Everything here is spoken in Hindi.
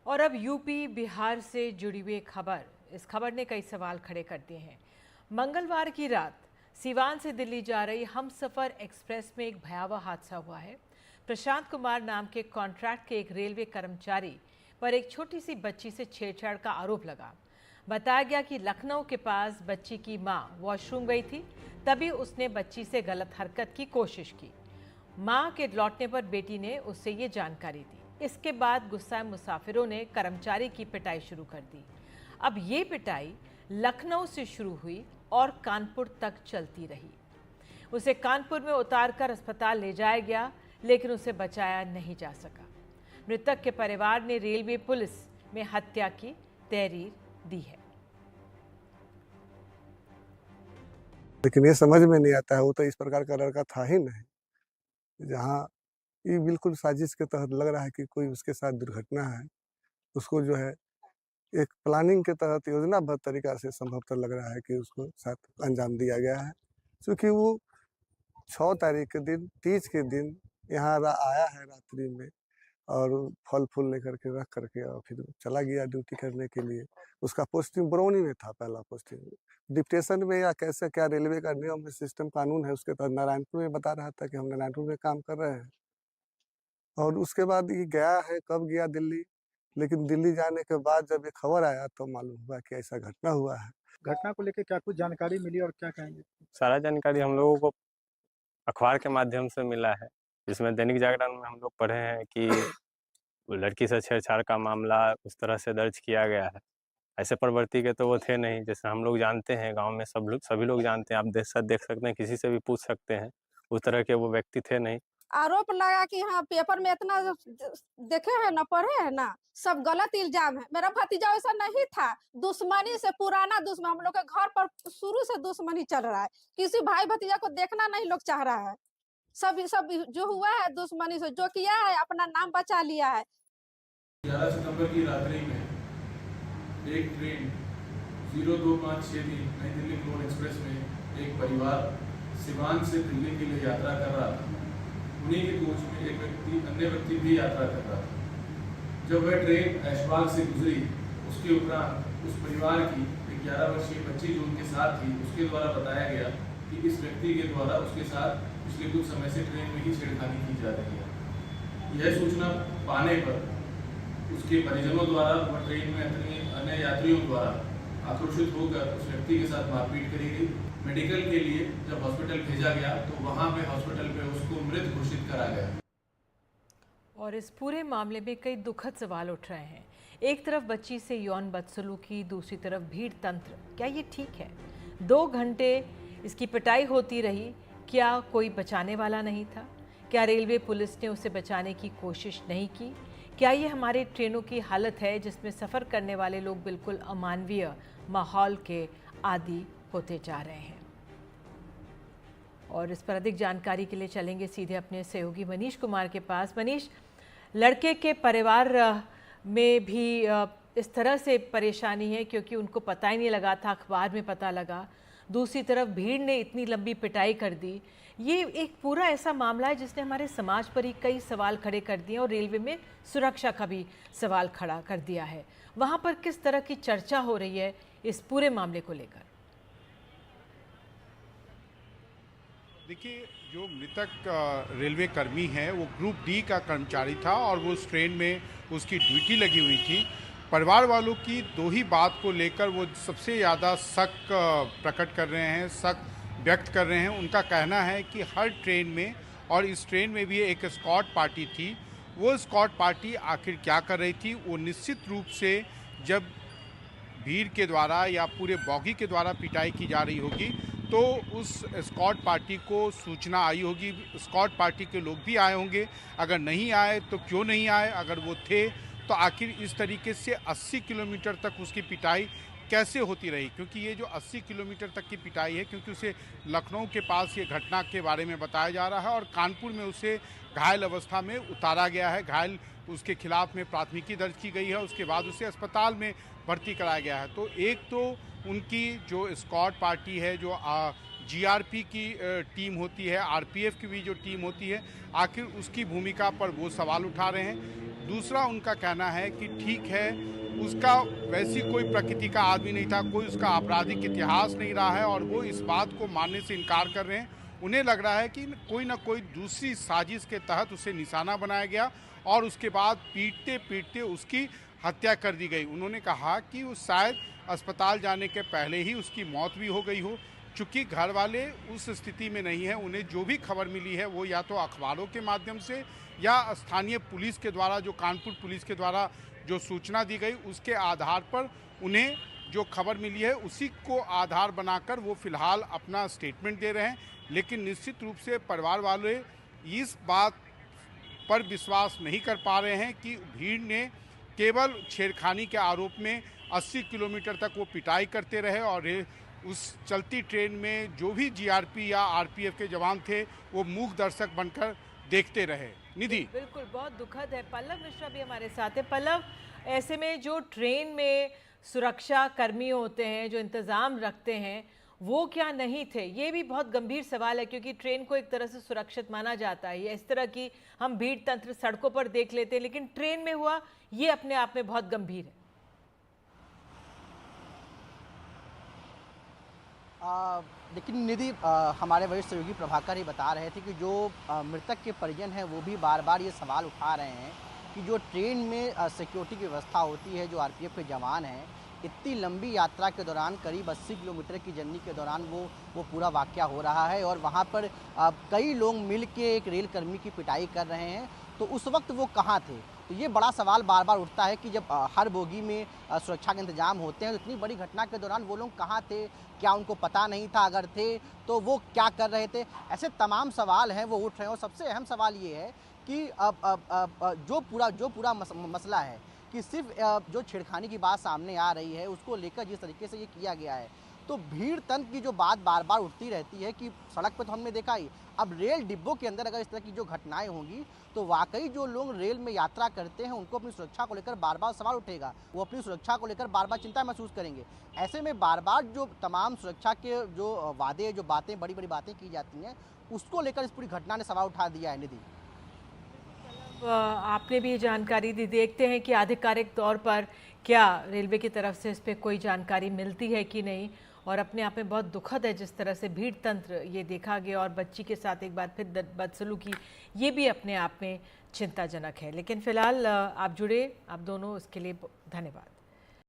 और अब यूपी बिहार से जुड़ी हुई खबर। इस खबर ने कई सवाल खड़े कर दिए हैं। मंगलवार की रात सीवान से दिल्ली जा रही हमसफर एक्सप्रेस में एक भयावह हादसा हुआ है। प्रशांत कुमार नाम के कॉन्ट्रैक्ट के एक रेलवे कर्मचारी पर एक छोटी सी बच्ची से छेड़छाड़ का आरोप लगा। बताया गया कि लखनऊ के पास बच्ची की मां वॉशरूम गई थी, तभी उसने बच्ची से गलत हरकत की कोशिश की। मां के लौटने पर बेटी ने उससे ये जानकारी दी। इसके बाद गुस्साए मुसाफिरों ने कर्मचारी की पिटाई शुरू कर दी। अब ये पिटाई लखनऊ से शुरू हुई और कानपुर तक चलती रही। उसे कानपुर में उतारकर अस्पताल ले जाया गया, लेकिन उसे बचाया नहीं जा सका। मृतक के परिवार ने रेलवे पुलिस में हत्या की तहरीर दी है। लेकिन ये समझ में नहीं आता है, वो तो इस प्रकार का लड़का था ही नहीं। जहाँ ये बिल्कुल साजिश के तहत लग रहा है कि कोई उसके साथ दुर्घटना है। उसको जो है एक प्लानिंग के तहत योजनाबद्ध तरीका से संभवतः लग रहा है कि उसको साथ अंजाम दिया गया है। क्योंकि वो 6 तारीख के दिन, तीज के दिन यहाँ आया है रात्रि में और फल फूल लेकर के रख करके और फिर चला गया ड्यूटी करने के लिए। उसका पोस्टिंग बरौनी में था, पहला पोस्टिंग डिप्टेशन में या कैसे क्या रेलवे का नियम है, सिस्टम कानून है, उसके तहत नारायणपुर में बता रहा था कि हम नारायणपुर में काम कर रहे हैं। और उसके बाद ये गया है, कब गया दिल्ली, लेकिन दिल्ली जाने के बाद जब ये खबर आया तो मालूम हुआ कि ऐसा घटना हुआ है। घटना को लेकर क्या कुछ जानकारी मिली और क्या कहेंगे? सारा जानकारी हम लोगों को अखबार के माध्यम से मिला है, जिसमें दैनिक जागरण में हम लोग पढ़े हैं कि वो लड़की से छेड़छाड़ का मामला उस तरह से दर्ज किया गया है। ऐसे प्रवृत्ति के तो वो थे नहीं, जैसे हम लोग जानते हैं, गांव में सभी लोग जानते हैं। आप देख सकते हैं, किसी से भी पूछ सकते हैं, उस तरह के वो व्यक्ति थे नहीं। आरोप लगा कि हाँ पेपर में इतना देखे हैं ना, पढ़े हैं ना, सब गलत इल्जाम है। मेरा भतीजा ऐसा नहीं था। दुश्मनी से पुराना दुश्मन, हम लोग के घर पर शुरू से दुश्मनी चल रहा है। किसी भाई भतीजा को देखना नहीं लोग चाह रहा है। सब जो हुआ है दुश्मनी से, जो किया है अपना नाम बचा लिया है। 11 सितंबर की रात्रि में एक ट्रेन 02563 नई दिल्ली क्लोन एक्सप्रेस में एक परिवार सिवान से दिल्ली के लिए यात्रा कर रहा था। उन्हीं के कोच में एक अन्य व्यक्ति भी यात्रा कर रहा था। जब वह ट्रेन ऐशबाग से गुजरी, उसके उपरांत उस परिवार की 11 वर्षीय बच्ची जो उनके साथ थी, उसके द्वारा बताया गया कि इस व्यक्ति के द्वारा उसके साथ पिछले कुछ समय से ट्रेन में ही छेड़खानी की जा रही है। यह सूचना पाने पर उसके परिजनों द्वारा वह ट्रेन में अन्य यात्रियों द्वारा आक्रोशित होकर उस व्यक्ति के साथ मारपीट करी गई। मेडिकल के लिए जब हॉस्पिटल भेजा गया तो वहां पे हॉस्पिटल पे उसको मृत घोषित करा गया। और इस पूरे मामले में कई दुखद सवाल उठ रहे हैं। एक तरफ बच्ची से यौन बदसलूकी, दूसरी तरफ भीड़ तंत्र। क्या ये ठीक है? 2 घंटे इसकी पिटाई होती रही, क्या कोई बचाने वाला नहीं था? क्या रेलवे पुलिस ने उसे बचाने की कोशिश नहीं की? क्या ये हमारे ट्रेनों की हालत है, जिसमें सफ़र करने वाले लोग बिल्कुल अमानवीय माहौल के आदी होते जा रहे हैं? और इस पर अधिक जानकारी के लिए चलेंगे सीधे अपने सहयोगी मनीष कुमार के पास। मनीष, लड़के के परिवार में भी इस तरह से परेशानी है क्योंकि उनको पता ही नहीं लगा था, अखबार में पता लगा। दूसरी तरफ भीड़ ने इतनी लंबी पिटाई कर दी। ये एक पूरा ऐसा मामला है जिसने हमारे समाज पर ही कई सवाल खड़े कर दिए और रेलवे में सुरक्षा का भी सवाल खड़ा कर दिया है। वहाँ पर किस तरह की चर्चा हो रही है इस पूरे मामले को लेकर? देखिए, जो मृतक रेलवे कर्मी है वो ग्रुप डी का कर्मचारी था और वो उस ट्रेन में उसकी ड्यूटी लगी हुई थी। परिवार वालों की 2 ही बात को लेकर वो सबसे ज़्यादा शक प्रकट कर रहे हैं, शक व्यक्त कर रहे हैं। उनका कहना है कि हर ट्रेन में, और इस ट्रेन में भी एक स्कॉट पार्टी थी, वो स्कॉट पार्टी आखिर क्या कर रही थी? वो निश्चित रूप से जब भीड़ के द्वारा या पूरे बॉगी के द्वारा पिटाई की जा रही होगी तो उस स्कॉट पार्टी को सूचना आई होगी। स्कॉट पार्टी के लोग भी आए होंगे। अगर नहीं आए तो क्यों नहीं आए? अगर वो थे तो आखिर इस तरीके से 80 किलोमीटर तक उसकी पिटाई कैसे होती रही? क्योंकि ये जो 80 किलोमीटर तक की पिटाई है, क्योंकि उसे लखनऊ के पास ये घटना के बारे में बताया जा रहा है और कानपुर में उसे घायल अवस्था में उतारा गया है। घायल उसके खिलाफ में प्राथमिकी दर्ज की गई है, उसके बाद उसे अस्पताल में भर्ती कराया गया है। तो एक तो उनकी जो स्क्वाड पार्टी है, जो जीआरपी की टीम होती है, आरपीएफ की भी जो टीम होती है, आखिर उसकी भूमिका पर वो सवाल उठा रहे हैं। दूसरा उनका कहना है कि ठीक है, उसका वैसी कोई प्रकृति का आदमी नहीं था, कोई उसका आपराधिक इतिहास नहीं रहा है और वो इस बात को मानने से इनकार कर रहे हैं। उन्हें लग रहा है कि कोई ना कोई दूसरी साजिश के तहत उसे निशाना बनाया गया और उसके बाद पीटते पीटते उसकी हत्या कर दी गई। उन्होंने कहा कि वो शायद अस्पताल जाने के पहले ही उसकी मौत भी हो गई हो। चूँकि घर वाले उस स्थिति में नहीं है, उन्हें जो भी खबर मिली है वो या तो अखबारों के माध्यम से या स्थानीय पुलिस के द्वारा, जो कानपुर पुलिस के द्वारा जो सूचना दी गई उसके आधार पर उन्हें जो खबर मिली है उसी को आधार बनाकर वो फिलहाल अपना स्टेटमेंट दे रहे हैं। लेकिन निश्चित रूप से परिवार वाले इस बात पर विश्वास नहीं कर पा रहे हैं कि भीड़ ने केवल छेड़खानी के आरोप में 80 किलोमीटर तक वो पिटाई करते रहे और उस चलती ट्रेन में जो भी जीआरपी या आरपीएफ के जवान थे वो मूक दर्शक बनकर देखते रहे। निधि, बिल्कुल बहुत दुखद है। पल्लव मिश्रा भी हमारे साथ है। पल्लव, ऐसे में जो ट्रेन में सुरक्षा कर्मी होते हैं, जो इंतज़ाम रखते हैं, वो क्या नहीं थे? ये भी बहुत गंभीर सवाल है क्योंकि ट्रेन को एक तरह से सुरक्षित माना जाता है। इस तरह की हम भीड़ तंत्र सड़कों पर देख लेते हैं, लेकिन ट्रेन में हुआ ये अपने आप में बहुत गंभीर है। लेकिन निधि, हमारे वरिष्ठ सहयोगी प्रभाकर ही बता रहे थे कि जो मृतक के परिजन हैं वो भी बार बार ये सवाल उठा रहे हैं कि जो ट्रेन में सिक्योरिटी की व्यवस्था होती है, जो आरपीएफ के जवान हैं, इतनी लंबी यात्रा के दौरान करीब 80 किलोमीटर की जर्नी के दौरान वो पूरा वाकया हो रहा है और वहाँ पर कई लोग मिल के एक रेल कर्मी की पिटाई कर रहे हैं। तो उस वक्त वो कहाँ थे? तो ये बड़ा सवाल बार बार उठता है कि जब हर बोगी में सुरक्षा के इंतजाम होते हैं तो इतनी बड़ी घटना के दौरान वो लोग कहाँ थे? क्या उनको पता नहीं था? अगर थे तो वो क्या कर रहे थे? ऐसे तमाम सवाल हैं वो उठ रहे हैं और सबसे अहम सवाल ये है कि जो पूरा मसला है कि सिर्फ जो छेड़खानी की बात सामने आ रही है उसको लेकर जिस तरीके से ये किया गया है, तो भीड़ तंत्र की जो बात बार बार उठती रहती है कि सड़क पर तो हमने देखा ही, अब रेल डिब्बों के अंदर अगर इस तरह की जो घटनाएं होंगी तो वाकई जो लोग रेल में यात्रा करते हैं उनको अपनी सुरक्षा को लेकर बार बार सवाल उठेगा, वो अपनी सुरक्षा को लेकर बार बार चिंता महसूस करेंगे। ऐसे में बार बार जो तमाम सुरक्षा के जो वादे, जो बातें, बड़ी बड़ी बातें की जाती हैं, उसको लेकर इस पूरी घटना ने सवाल उठा दिया है। निधि, आपने भी ये जानकारी दी। देखते हैं कि आधिकारिक तौर पर क्या रेलवे की तरफ से इस पर कोई जानकारी मिलती है कि नहीं। और अपने आप में बहुत दुखद है जिस तरह से भीड़ तंत्र ये देखा गया और बच्ची के साथ एक बार फिर बदसलूकी, ये भी अपने आप में चिंताजनक है। लेकिन फिलहाल आप जुड़े, आप दोनों, इसके लिए धन्यवाद।